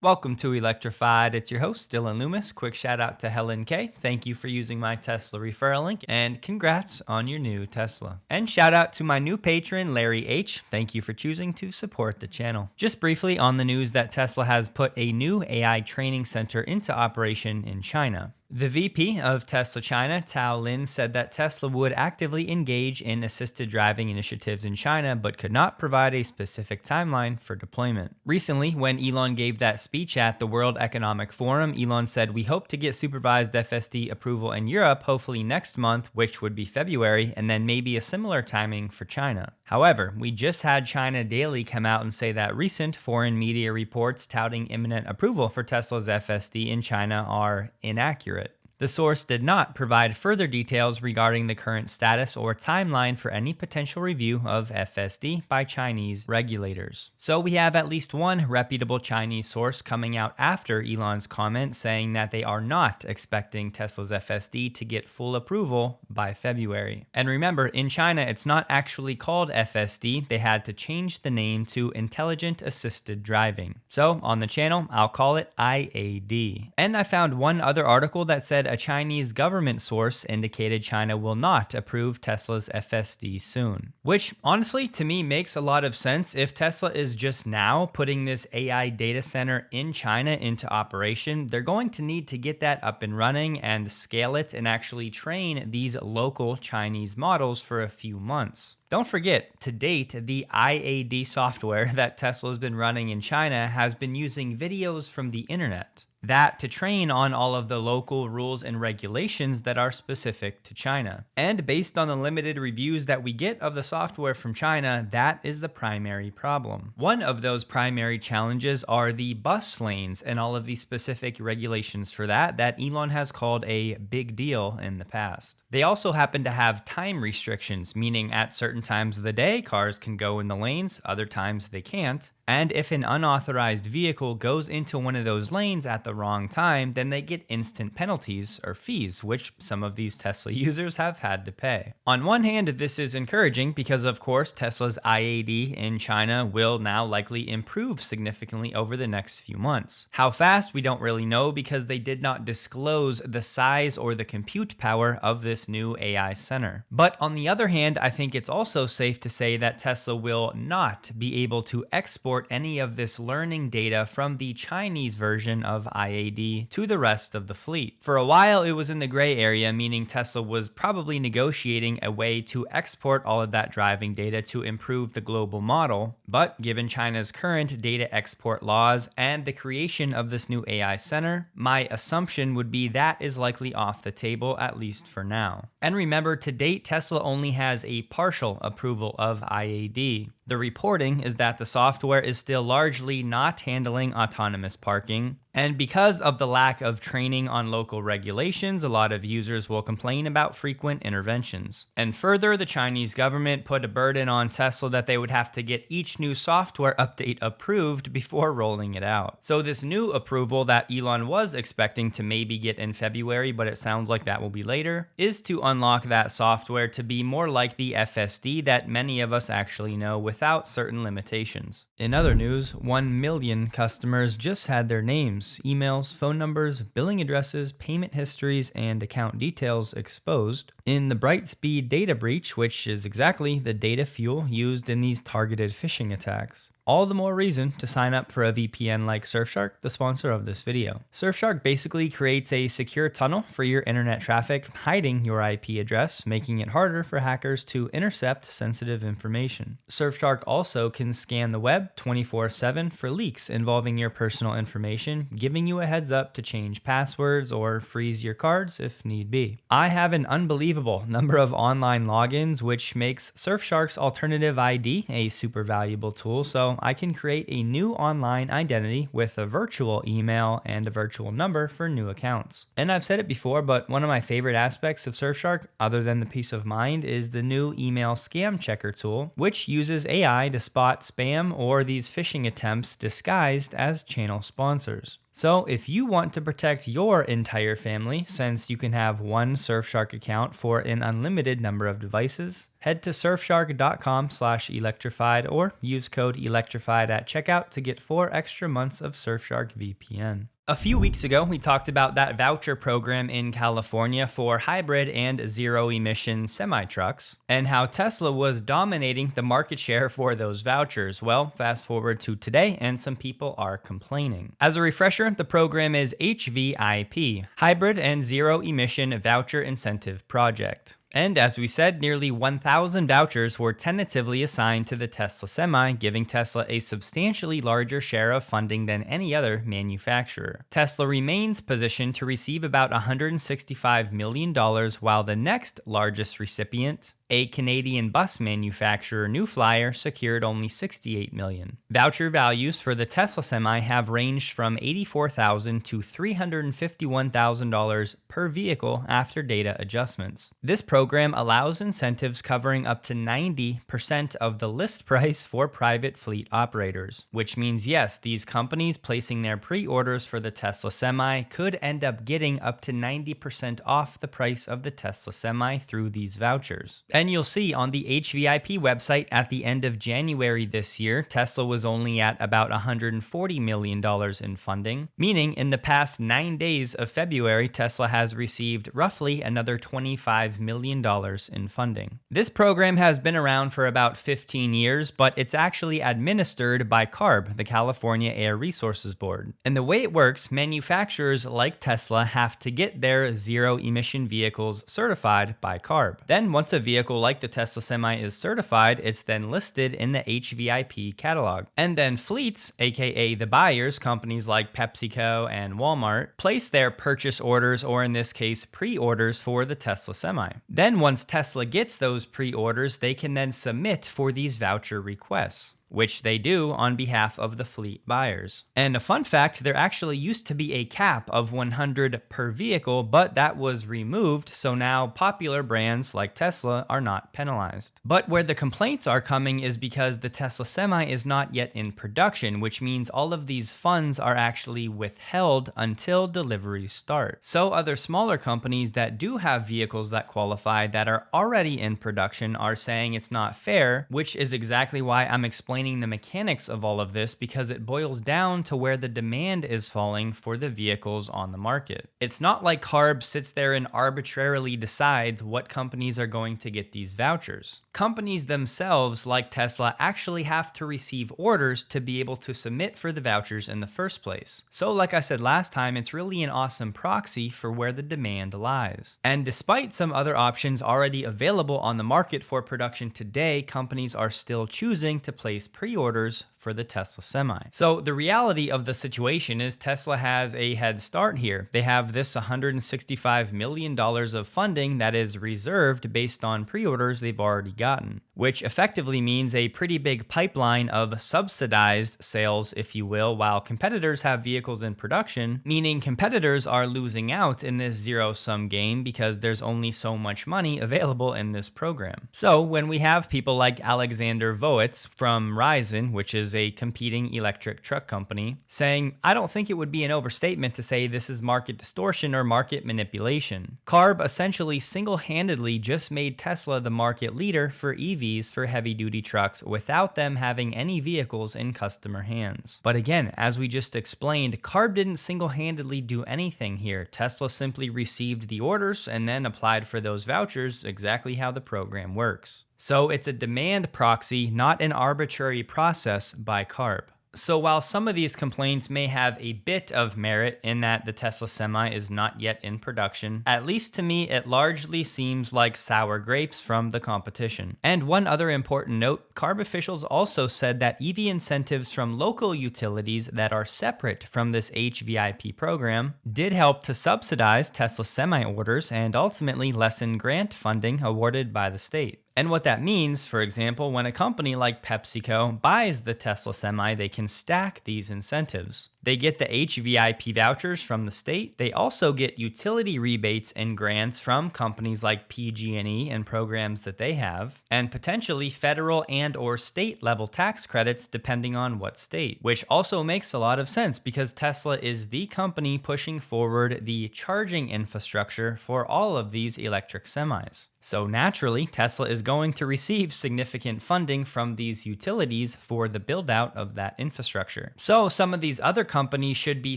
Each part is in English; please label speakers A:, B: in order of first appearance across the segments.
A: Welcome to Electrified. It's your host, Dylan Loomis. Quick shout out to Helen K. Thank you for using my Tesla referral link, and congrats on your new Tesla. And shout out to my new patron, Larry H. Thank you for choosing to support the channel. Just briefly on the news that Tesla has put a new AI training center into operation in China. The VP of Tesla China, Tao Lin, said that Tesla would actively engage in assisted driving initiatives in China, but could not provide a specific timeline for deployment. Recently, when Elon gave that speech at the World Economic Forum, Elon said, "We hope to get supervised FSD approval in Europe, hopefully next month, which would be February, and then maybe a similar timing for China." However, we just had China Daily come out and say that recent foreign media reports touting imminent approval for Tesla's FSD in China are inaccurate. The source did not provide further details regarding the current status or timeline for any potential review of FSD by Chinese regulators. So we have at least one reputable Chinese source coming out after Elon's comment saying that they are not expecting Tesla's FSD to get full approval by February. And remember, in China, it's not actually called FSD. They had to change the name to Intelligent Assisted Driving. So on the channel, I'll call it IAD. And I found one other article that said a Chinese government source indicated China will not approve Tesla's FSD soon. Which, honestly, to me makes a lot of sense. If Tesla is just now putting this AI data center in China into operation, they're going to need to get that up and running and scale it and actually train these local Chinese models for a few months. Don't forget, to date, the IAD software that Tesla has been running in China has been using videos from the internet. That to train on all of the local rules and regulations that are specific to China. And based on the limited reviews that we get of the software from China, that is the primary problem. One of those primary challenges are the bus lanes and all of the specific regulations for that Elon has called a big deal in the past. They also happen to have time restrictions, meaning at certain times of the day, cars can go in the lanes, other times they can't. And if an unauthorized vehicle goes into one of those lanes at the wrong time, then they get instant penalties or fees, which some of these Tesla users have had to pay. On one hand, this is encouraging because, of course, Tesla's IAD in China will now likely improve significantly over the next few months. How fast, we don't really know because they did not disclose the size or the compute power of this new AI center. But on the other hand, I think it's also safe to say that Tesla will not be able to export any of this learning data from the Chinese version of IAD to the rest of the fleet. For a while, it was in the gray area, meaning Tesla was probably negotiating a way to export all of that driving data to improve the global model. But given China's current data export laws and the creation of this new AI center, my assumption would be that is likely off the table, at least for now. And remember, to date, Tesla only has a partial approval of IAD. The reporting is that the software is still largely not handling autonomous parking. And because of the lack of training on local regulations, a lot of users will complain about frequent interventions. And further, the Chinese government put a burden on Tesla that they would have to get each new software update approved before rolling it out. So this new approval that Elon was expecting to maybe get in February, but it sounds like that will be later, is to unlock that software to be more like the FSD that many of us actually know without certain limitations. In other news, 1 million customers just had their names, emails, phone numbers, billing addresses, payment histories, and account details exposed in the Brightspeed data breach, which is exactly the data fuel used in these targeted phishing attacks. All the more reason to sign up for a VPN like Surfshark, the sponsor of this video. Surfshark basically creates a secure tunnel for your internet traffic, hiding your IP address, making it harder for hackers to intercept sensitive information. Surfshark also can scan the web 24/7 for leaks involving your personal information, giving you a heads up to change passwords or freeze your cards if need be. I have an unbelievable number of online logins, which makes Surfshark's alternative ID a super valuable tool, so I can create a new online identity with a virtual email and a virtual number for new accounts. And I've said it before, but one of my favorite aspects of Surfshark, other than the peace of mind, is the new email scam checker tool, which uses AI to spot spam or these phishing attempts disguised as channel sponsors. So if you want to protect your entire family, since you can have one Surfshark account for an unlimited number of devices, head to surfshark.com/electrified or use code electrified at checkout to get 4 extra months of Surfshark VPN. A few weeks ago, we talked about that voucher program in California for hybrid and zero-emission semi-trucks, and how Tesla was dominating the market share for those vouchers. Well, fast forward to today, and some people are complaining. As a refresher, the program is HVIP, Hybrid and Zero-Emission Voucher Incentive Project. And as we said, nearly 1,000 vouchers were tentatively assigned to the Tesla Semi, giving Tesla a substantially larger share of funding than any other manufacturer. Tesla remains positioned to receive about $165 million, while the next largest recipient, a Canadian bus manufacturer, New Flyer, secured only $68 million. Voucher values for the Tesla Semi have ranged from $84,000 to $351,000 per vehicle after data adjustments. This program allows incentives covering up to 90% of the list price for private fleet operators, which means yes, these companies placing their pre-orders for the Tesla Semi could end up getting up to 90% off the price of the Tesla Semi through these vouchers. And you'll see on the HVIP website at the end of January this year, Tesla was only at about $140 million in funding, meaning in the past 9 days of February, Tesla has received roughly another $25 million in funding. This program has been around for about 15 years, but it's actually administered by CARB, the California Air Resources Board. And the way it works, manufacturers like Tesla have to get their zero-emission vehicles certified by CARB. Then once a vehicle like the Tesla Semi is certified, it's then listed in the HVIP catalog. And then fleets, aka the buyers, companies like PepsiCo and Walmart, place their purchase orders, or in this case, pre-orders for the Tesla Semi. Then once Tesla gets those pre-orders, they can then submit for these voucher requests, which they do on behalf of the fleet buyers. And a fun fact, there actually used to be a cap of 100 per vehicle, but that was removed, so now popular brands like Tesla are not penalized. But where the complaints are coming is because the Tesla Semi is not yet in production, which means all of these funds are actually withheld until deliveries start. So other smaller companies that do have vehicles that qualify that are already in production are saying it's not fair, which is exactly why I'm explaining the mechanics of all of this, because it boils down to where the demand is falling for the vehicles on the market. It's not like CARB sits there and arbitrarily decides what companies are going to get these vouchers. Companies themselves, like Tesla, actually have to receive orders to be able to submit for the vouchers in the first place. So like I said last time, it's really an awesome proxy for where the demand lies. And despite some other options already available on the market for production today, companies are still choosing to place pre-orders for the Tesla Semi. So the reality of the situation is Tesla has a head start here. They have this $165 million of funding that is reserved based on pre-orders they've already gotten, which effectively means a pretty big pipeline of subsidized sales, if you will, while competitors have vehicles in production, meaning competitors are losing out in this zero-sum game because there's only so much money available in this program. So when we have people like Alexander Voets from Ryzen, which is a competing electric truck company, saying, I don't think it would be an overstatement to say this is market distortion or market manipulation. CARB essentially single-handedly just made Tesla the market leader for EVs for heavy-duty trucks without them having any vehicles in customer hands. But again, as we just explained, CARB didn't single-handedly do anything here. Tesla simply received the orders and then applied for those vouchers, exactly how the program works. So it's a demand proxy, not an arbitrary process by CARB. So while some of these complaints may have a bit of merit in that the Tesla Semi is not yet in production, at least to me it largely seems like sour grapes from the competition. And one other important note, CARB officials also said that EV incentives from local utilities that are separate from this HVIP program did help to subsidize Tesla Semi orders and ultimately lessen grant funding awarded by the state. And what that means, for example, when a company like PepsiCo buys the Tesla Semi, they can stack these incentives. They get the HVIP vouchers from the state. They also get utility rebates and grants from companies like PG&E and programs that they have, and potentially federal and or state level tax credits depending on what state, which also makes a lot of sense because Tesla is the company pushing forward the charging infrastructure for all of these electric semis. So naturally, Tesla is going to receive significant funding from these utilities for the build out of that infrastructure. So some of these other companies should be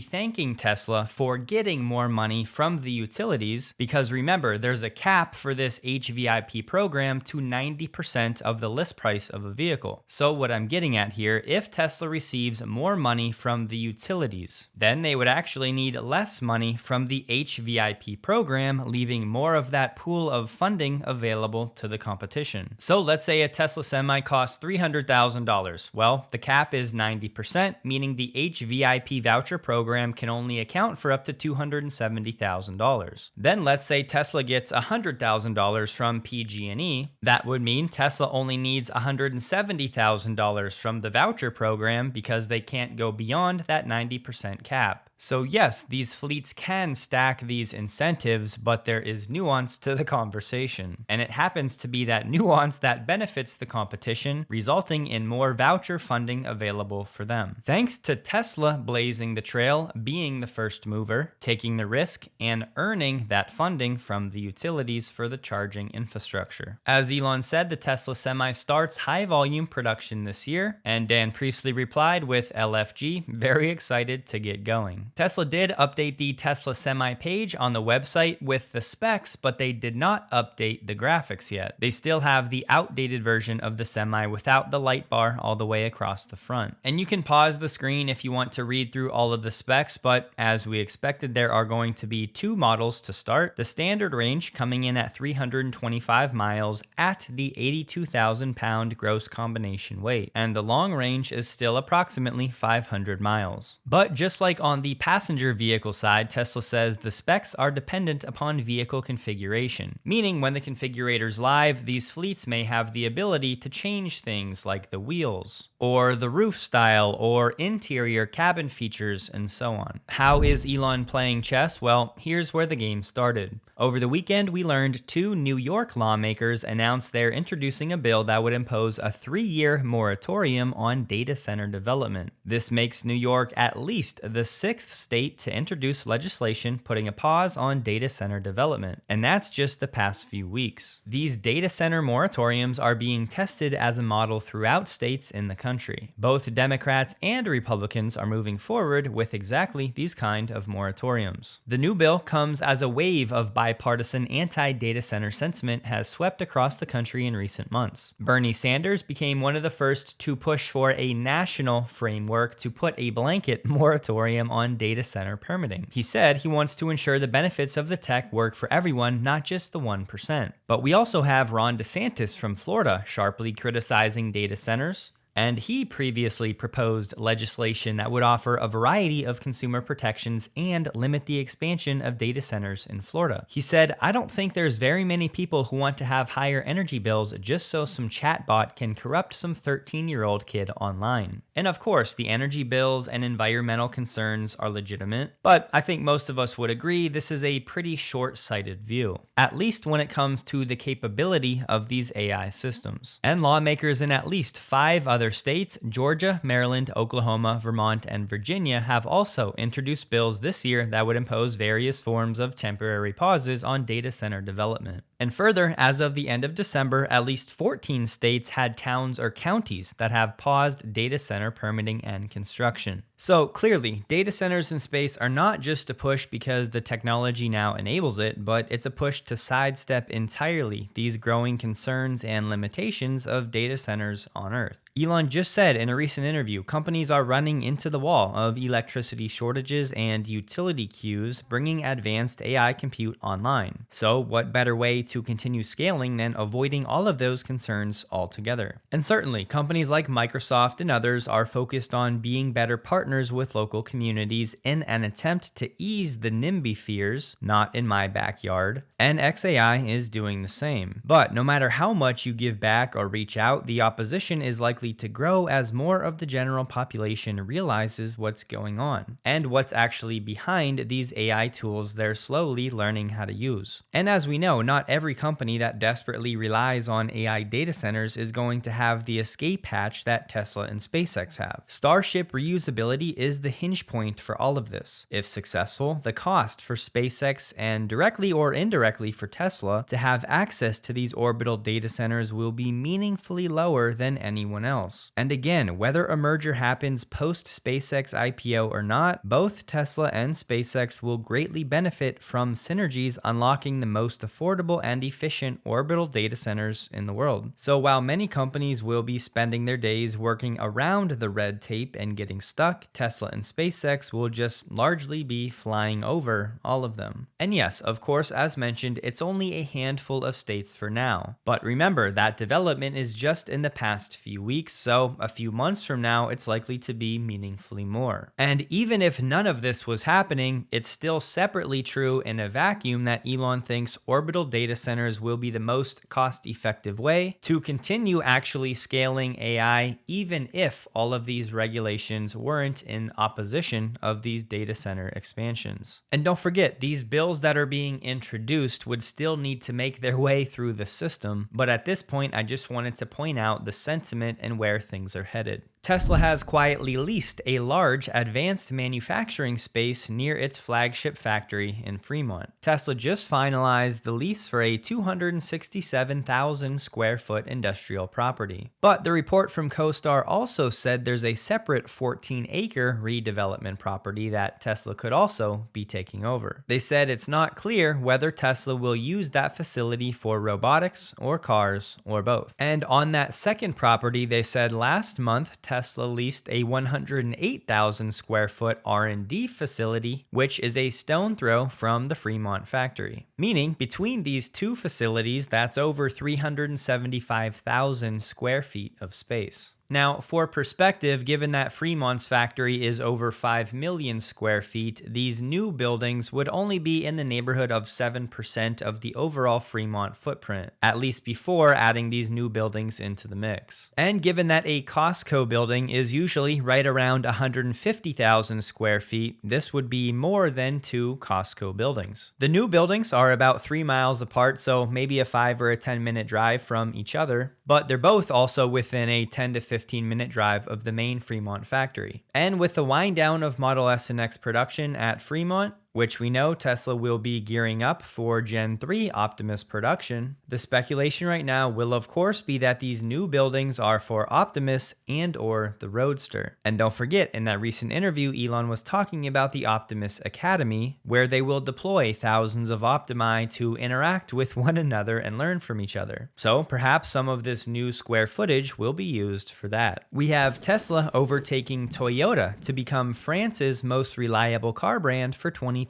A: thanking Tesla for getting more money from the utilities because remember, there's a cap for this HVIP program to 90% of the list price of a vehicle. So what I'm getting at here, if Tesla receives more money from the utilities, then they would actually need less money from the HVIP program, leaving more of that pool of funding available to the competition. So let's say a Tesla Semi costs $300,000. Well, the cap is 90%, meaning the HVIP voucher program can only account for up to $270,000. Then let's say Tesla gets $100,000 from PG&E. That would mean Tesla only needs $170,000 from the voucher program because they can't go beyond that 90% cap. So yes, these fleets can stack these incentives, but there is nuance to the conversation. And it happens to be that nuance that benefits the competition, resulting in more voucher funding available for them. Thanks to Tesla blazing the trail, being the first mover, taking the risk, and earning that funding from the utilities for the charging infrastructure. As Elon said, the Tesla Semi starts high volume production this year, and Dan Priestley replied with LFG, very excited to get going. Tesla did update the Tesla Semi page on the website with the specs, but they did not update the graphics yet. They still have the outdated version of the Semi without the light bar all the way across the front. And you can pause the screen if you want to read through all of the specs, but as we expected, there are going to be two models to start. The standard range coming in at 325 miles at the 82,000 pound gross combination weight, and the long range is still approximately 500 miles. But just like on the passenger vehicle side, Tesla says the specs are dependent upon vehicle configuration, meaning when the configurator's live, these fleets may have the ability to change things like the wheels, or the roof style, or interior cabin features, and so on. How is Elon playing chess? Well, here's where the game started. Over the weekend, we learned two New York lawmakers announced they're introducing a bill that would impose a 3-year moratorium on data center development. This makes New York at least the 6th state to introduce legislation putting a pause on data center development, and that's just the past few weeks. These data center moratoriums are being tested as a model throughout states in the country. Both Democrats and Republicans are moving forward with exactly these kind of moratoriums. The new bill comes as a wave of bipartisan anti-data center sentiment has swept across the country in recent months. Bernie Sanders became one of the first to push for a national framework to put a blanket moratorium on data center permitting. He said he wants to ensure the benefits of the tech work for everyone, not just the 1%. But we also have Ron DeSantis from Florida sharply criticizing data centers. And he previously proposed legislation that would offer a variety of consumer protections and limit the expansion of data centers in Florida. He said, "I don't think there's very many people who want to have higher energy bills just so some chatbot can corrupt some 13-year-old kid online." And of course, the energy bills and environmental concerns are legitimate, but I think most of us would agree this is a pretty short-sighted view, at least when it comes to the capability of these AI systems. And lawmakers in at least 5 other states, Georgia, Maryland, Oklahoma, Vermont, and Virginia, have also introduced bills this year that would impose various forms of temporary pauses on data center development. And further, as of the end of December, at least 14 states had towns or counties that have paused data center permitting and construction. So clearly, data centers in space are not just a push because the technology now enables it, but it's a push to sidestep entirely these growing concerns and limitations of data centers on Earth. Elon just said in a recent interview, companies are running into the wall of electricity shortages and utility queues, bringing advanced AI compute online. So what better way to continue scaling than avoiding all of those concerns altogether. And certainly, companies like Microsoft and others are focused on being better partners with local communities in an attempt to ease the NIMBY fears, not in my backyard, and XAI is doing the same. But no matter how much you give back or reach out, the opposition is likely to grow as more of the general population realizes what's going on and what's actually behind these AI tools they're slowly learning how to use. And as we know, not every company that desperately relies on AI data centers is going to have the escape hatch that Tesla and SpaceX have. Starship reusability is the hinge point for all of this. If successful, the cost for SpaceX and directly or indirectly for Tesla to have access to these orbital data centers will be meaningfully lower than anyone else. And again, whether a merger happens post SpaceX IPO or not, both Tesla and SpaceX will greatly benefit from synergies unlocking the most affordable and efficient orbital data centers in the world. So while many companies will be spending their days working around the red tape and getting stuck, Tesla and SpaceX will just largely be flying over all of them. And yes, of course, as mentioned, it's only a handful of states for now. But remember, that development is just in the past few weeks, so a few months from now, it's likely to be meaningfully more. And even if none of this was happening, it's still separately true in a vacuum that Elon thinks orbital data centers will be the most cost-effective way to continue actually scaling AI, even if all of these regulations weren't in opposition of these data center expansions. And don't forget, these bills that are being introduced would still need to make their way through the system, but at this point, I just wanted to point out the sentiment and where things are headed. Tesla has quietly leased a large advanced manufacturing space near its flagship factory in Fremont. Tesla just finalized the lease for a 267,000 square foot industrial property. But the report from CoStar also said there's a separate 14-acre redevelopment property that Tesla could also be taking over. They said it's not clear whether Tesla will use that facility for robotics or cars or both. And on that second property, they said last month, Tesla leased a 108,000 square foot R&D facility, which is a stone throw from the Fremont factory. Meaning, between these two facilities, that's over 375,000 square feet of space. Now, for perspective, given that Fremont's factory is over 5 million square feet, these new buildings would only be in the neighborhood of 7% of the overall Fremont footprint, at least before adding these new buildings into the mix. And given that a Costco building is usually right around 150,000 square feet, this would be more than 2 Costco buildings. The new buildings are about 3 miles apart, so maybe a 5 or a 10-minute drive from each other, but they're both also within a 10 to 15-minute drive of the main Fremont factory. And with the wind down of Model S and X production at Fremont, which we know Tesla will be gearing up for Gen 3 Optimus production, the speculation right now will of course be that these new buildings are for Optimus and or the Roadster. And don't forget, in that recent interview, Elon was talking about the Optimus Academy, where they will deploy thousands of Optimi to interact with one another and learn from each other. So perhaps some of this new square footage will be used for that. We have Tesla overtaking Toyota to become France's most reliable car brand for 2025.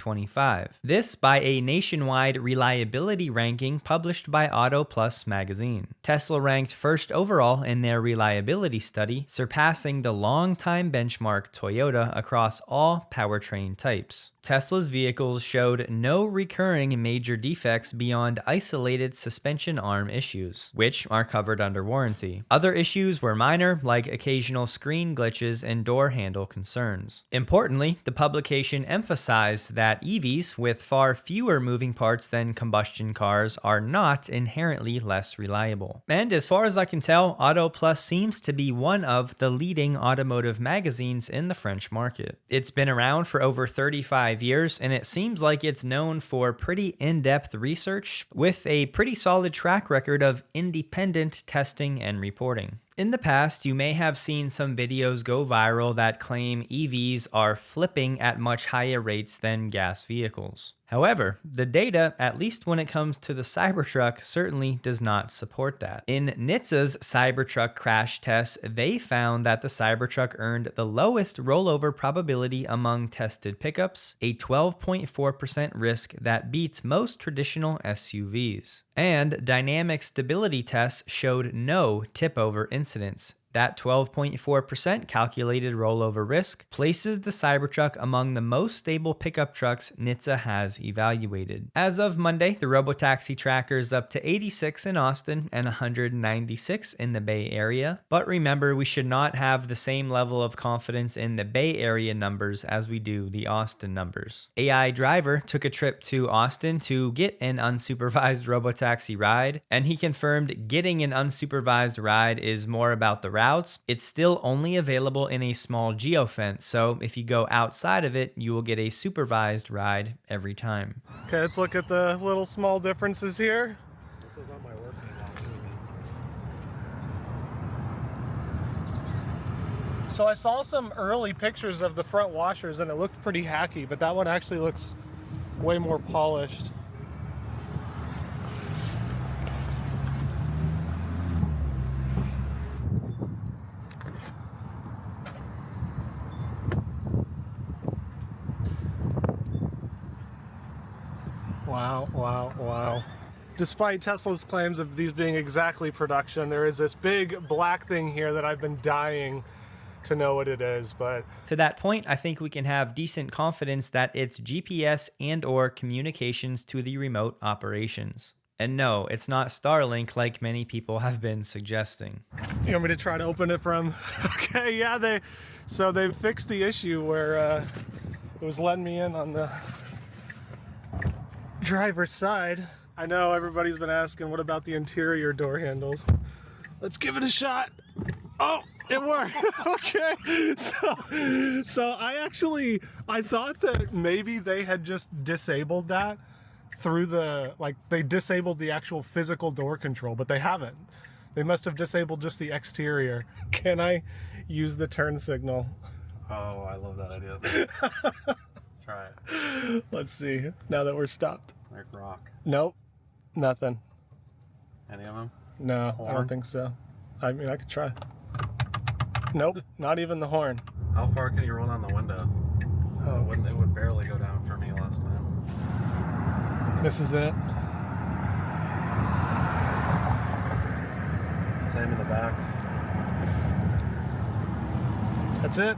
A: This by a nationwide reliability ranking published by Auto Plus magazine. Tesla ranked first overall in their reliability study, surpassing the longtime benchmark Toyota across all powertrain types. Tesla's vehicles showed no recurring major defects beyond isolated suspension arm issues, which are covered under warranty. Other issues were minor, like occasional screen glitches and door handle concerns. Importantly, the publication emphasized that EVs with far fewer moving parts than combustion cars are not inherently less reliable. And as far as I can tell, Auto Plus seems to be one of the leading automotive magazines in the French market. It's been around for over 35 years, and it seems like it's known for pretty in-depth research with a pretty solid track record of independent testing and reporting. In the past, you may have seen some videos go viral that claim EVs are flipping at much higher rates than gas vehicles. However, the data, at least when it comes to the Cybertruck, certainly does not support that. In NHTSA's Cybertruck crash tests, they found that the Cybertruck earned the lowest rollover probability among tested pickups, a 12.4% risk that beats most traditional SUVs. And dynamic stability tests showed no tip-over incidents. That 12.4% calculated rollover risk places the Cybertruck among the most stable pickup trucks NHTSA has evaluated. As of Monday, the robotaxi tracker is up to 86 in Austin and 196 in the Bay Area. But remember, we should not have the same level of confidence in the Bay Area numbers as we do the Austin numbers. AI Driver took a trip to Austin to get an unsupervised robotaxi ride, and he confirmed getting an unsupervised ride is more about the routes. It's still only available in a small geofence, so if you go outside of it, you will get a supervised ride every time.
B: Okay, let's look at the little small differences here.
C: This was on my work email.
B: So I saw some early pictures of the front washers and it looked pretty hacky, but that one actually looks way more polished. Wow, wow, wow. Despite Tesla's claims of these being exactly production, there is this big black thing here that I've been dying to know what it is, but...
A: To that point, I think we can have decent confidence that it's GPS and/or communications to the remote operations. And no, it's not Starlink like many people have been suggesting.
B: You want me to try to open it from... Okay, yeah, they've fixed the issue where it was letting me in on the driver's side. I know everybody's been asking, what about the interior door handles? Let's give it a shot. Oh, it worked. Okay. So I thought that maybe they had just disabled that through they disabled the actual physical door control, but they haven't. They must have disabled just the exterior. Can I use the turn signal?
C: Oh, I love that idea. Try it.
B: Let's see, now that we're stopped.
C: Like rock.
B: Nope, nothing.
C: Any of them?
B: No,
C: Horn?
B: I don't think so. I mean, I could try. Nope, not even the horn.
C: How far can you roll down the window?
B: Oh,
C: It would barely go down for me last time.
B: this is it.
C: Same in the back.
B: That's it.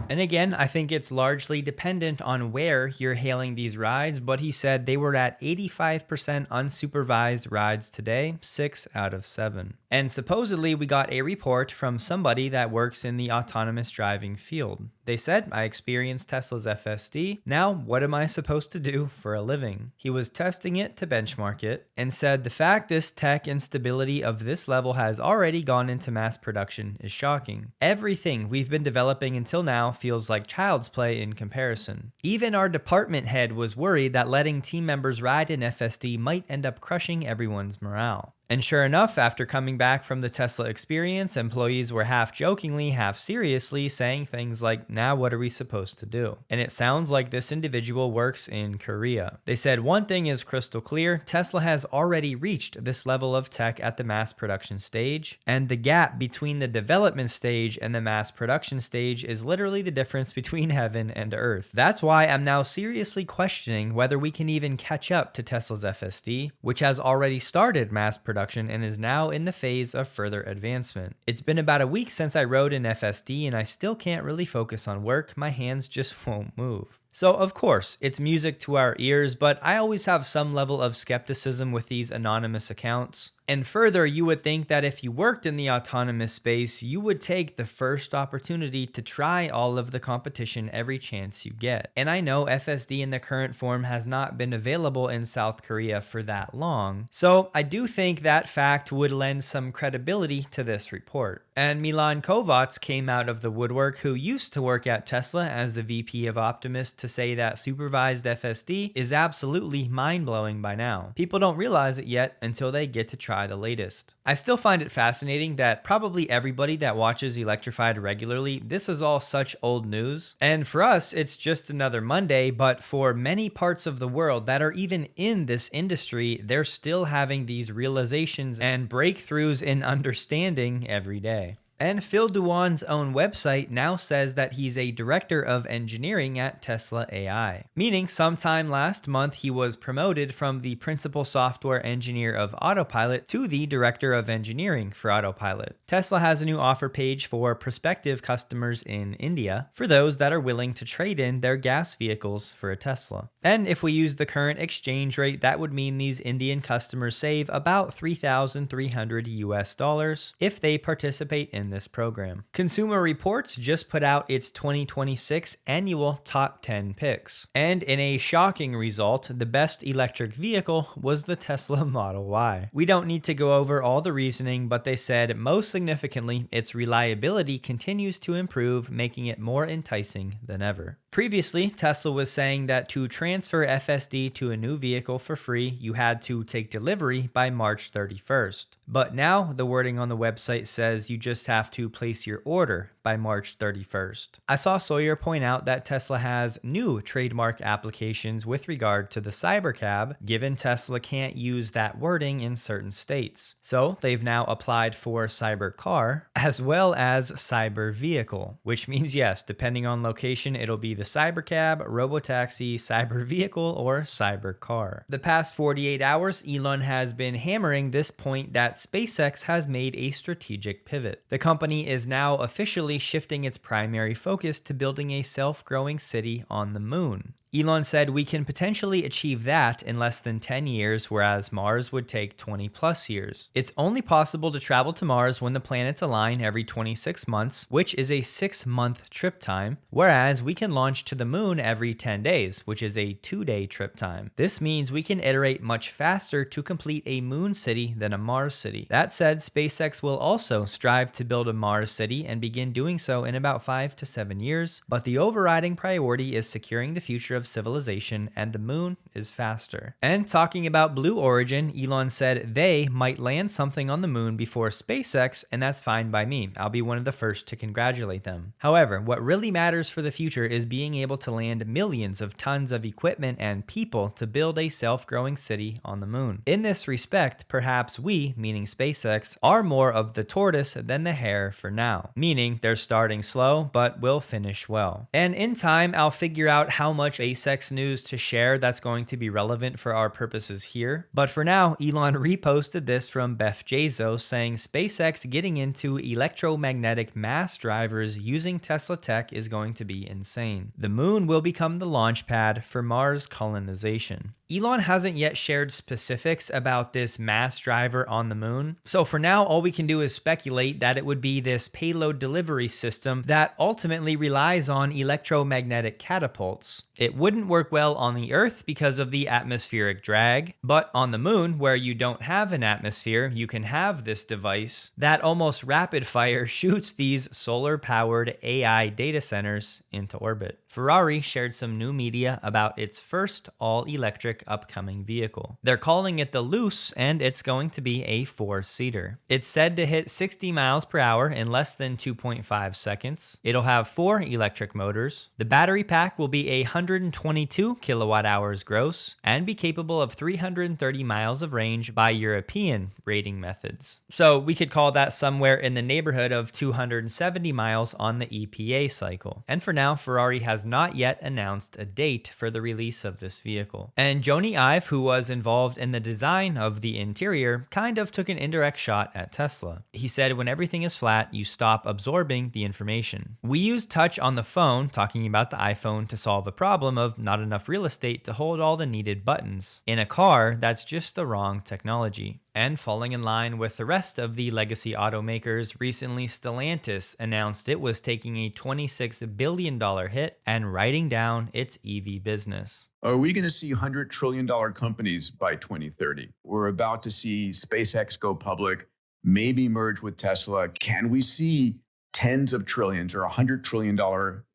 A: And again, I think it's largely dependent on where you're hailing these rides, but he said they were at 85% unsupervised rides today, 6 out of 7. And supposedly we got a report from somebody that works in the autonomous driving field. They said, I experienced Tesla's FSD. Now, what am I supposed to do for a living? He was testing it to benchmark it and said the fact this tech and stability of this level has already gone into mass production is shocking. Everything we've been developing until now feels like child's play in comparison. Even our department head was worried that letting team members ride an FSD might end up crushing everyone's morale. And sure enough, after coming back from the Tesla experience, employees were half jokingly, half seriously saying things like, now what are we supposed to do? And it sounds like this individual works in Korea. They said one thing is crystal clear, Tesla has already reached this level of tech at the mass production stage, and the gap between the development stage and the mass production stage is literally the difference between heaven and earth. That's why I'm now seriously questioning whether we can even catch up to Tesla's FSD, which has already started mass production and is now in the phase of further advancement. It's been about a week since I rode an FSD and I still can't really focus on work. My hands just won't move. So of course, it's music to our ears, but I always have some level of skepticism with these anonymous accounts. And further, you would think that if you worked in the autonomous space, you would take the first opportunity to try all of the competition every chance you get. And I know FSD in the current form has not been available in South Korea for that long, so I do think that fact would lend some credibility to this report. And Milan Kovacs came out of the woodwork, who used to work at Tesla as the VP of Optimus, to say that supervised FSD is absolutely mind-blowing by now. People don't realize it yet until they get to try try the latest. I still find it fascinating that probably everybody that watches Electrified regularly, this is all such old news. And for us, it's just another Monday, but for many parts of the world that are even in this industry, they're still having these realizations and breakthroughs in understanding every day. And Phil Duan's own website now says that he's a director of engineering at Tesla AI, meaning sometime last month he was promoted from the principal software engineer of Autopilot to the director of engineering for Autopilot. Tesla has a new offer page for prospective customers in India for those that are willing to trade in their gas vehicles for a Tesla. And if we use the current exchange rate, that would mean these Indian customers save about $3,300 US if they participate in this program. Consumer Reports just put out its 2026 annual top 10 picks. And in a shocking result, the best electric vehicle was the Tesla Model Y. We don't need to go over all the reasoning, but they said most significantly, its reliability continues to improve, making it more enticing than ever. Previously, Tesla was saying that to transfer FSD to a new vehicle for free, you had to take delivery by March 31st. But now the wording on the website says you just have to place your order by March 31st. I saw Sawyer point out that Tesla has new trademark applications with regard to the Cybercab, given Tesla can't use that wording in certain states. So they've now applied for Cybercar as well as Cyber Vehicle, which means yes, depending on location, it'll be the Cybercab, Robotaxi, Cyber Vehicle, or Cybercar. The past 48 hours, Elon has been hammering this point that SpaceX has made a strategic pivot. The company is now officially shifting its primary focus to building a self-growing city on the moon. Elon said we can potentially achieve that in less than 10 years, whereas Mars would take 20 plus years. It's only possible to travel to Mars when the planets align every 26 months, which is a 6-month trip time, whereas we can launch to the moon every 10 days, which is a 2-day trip time. This means we can iterate much faster to complete a moon city than a Mars city. That said, SpaceX will also strive to build a Mars city and begin doing so in about 5 to 7 years, but the overriding priority is securing the future of civilization, and the moon is faster. And talking about Blue Origin, Elon said they might land something on the moon before SpaceX, and that's fine by me. I'll be one of the first to congratulate them. However, what really matters for the future is being able to land millions of tons of equipment and people to build a self-growing city on the moon. In this respect, perhaps we, meaning SpaceX, are more of the tortoise than the hare for now, meaning they're starting slow, but will finish well. And in time, I'll figure out how much SpaceX news to share that's going to be relevant for our purposes here. But for now, Elon reposted this from Beth Bezos saying SpaceX getting into electromagnetic mass drivers using Tesla tech is going to be insane. The moon will become the launch pad for Mars colonization. Elon hasn't yet shared specifics about this mass driver on the moon, so for now all we can do is speculate that it would be this payload delivery system that ultimately relies on electromagnetic catapults. It wouldn't work well on the Earth because of the atmospheric drag, but on the moon, where you don't have an atmosphere, you can have this device that almost rapid fire shoots these solar-powered AI data centers into orbit. Ferrari shared some new media about its first all-electric upcoming vehicle. They're calling it the Luce, and it's going to be a 4-seater. It's said to hit 60 miles per hour in less than 2.5 seconds. It'll have 4 electric motors. The battery pack will be 122 kilowatt hours gross and be capable of 330 miles of range by European rating methods. So we could call that somewhere in the neighborhood of 270 miles on the EPA cycle. And for now, Ferrari has not yet announced a date for the release of this vehicle. And Joni Ive, who was involved in the design of the interior, kind of took an indirect shot at Tesla. He said, when everything is flat, you stop absorbing the information. We use touch on the phone, talking about the iPhone, to solve a problem of not enough real estate to hold all the needed buttons. In a car, that's just the wrong technology. And falling in line with the rest of the legacy automakers, recently Stellantis announced it was taking a $26 billion hit and writing down its EV business.
D: Are we going to see $100 trillion companies by 2030? We're about to see SpaceX go public, maybe merge with Tesla. Can we see tens of trillions or $100 trillion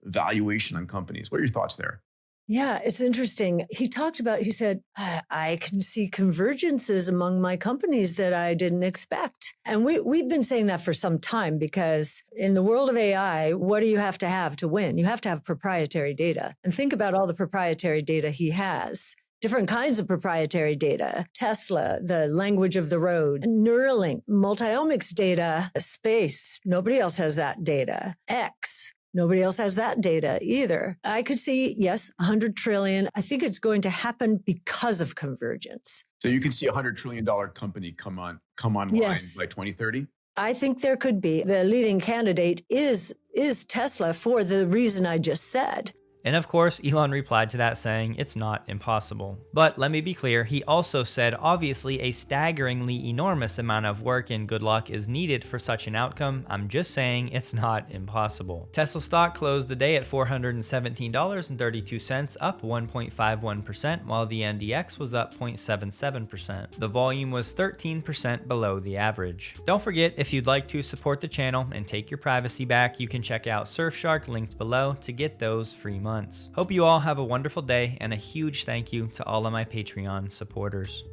D: valuation on companies? What are your thoughts there?
E: Yeah, it's interesting. He said, I can see convergences among my companies that I didn't expect. And we've been saying that for some time, because in the world of AI, what do you have to win? You have to have proprietary data. And think about all the proprietary data he has. Different kinds of proprietary data. Tesla, the language of the road. Neuralink, multiomics data. Space, nobody else has that data. X, nobody else has that data either. I could see, yes, 100 trillion. I think it's going to happen because of convergence.
D: So you can see a $100 trillion company come online
E: Yes.
D: by 2030?
E: I think there could be. The leading candidate is Tesla for the reason I just said.
A: And of course, Elon replied to that saying it's not impossible. But let me be clear, he also said obviously a staggeringly enormous amount of work and good luck is needed for such an outcome. I'm just saying it's not impossible. Tesla stock closed the day at $417.32, up 1.51%, while the NDX was up 0.77%. The volume was 13% below the average. Don't forget, if you'd like to support the channel and take your privacy back, you can check out Surfshark linked below to get those free months. Hope you all have a wonderful day, and a huge thank you to all of my Patreon supporters.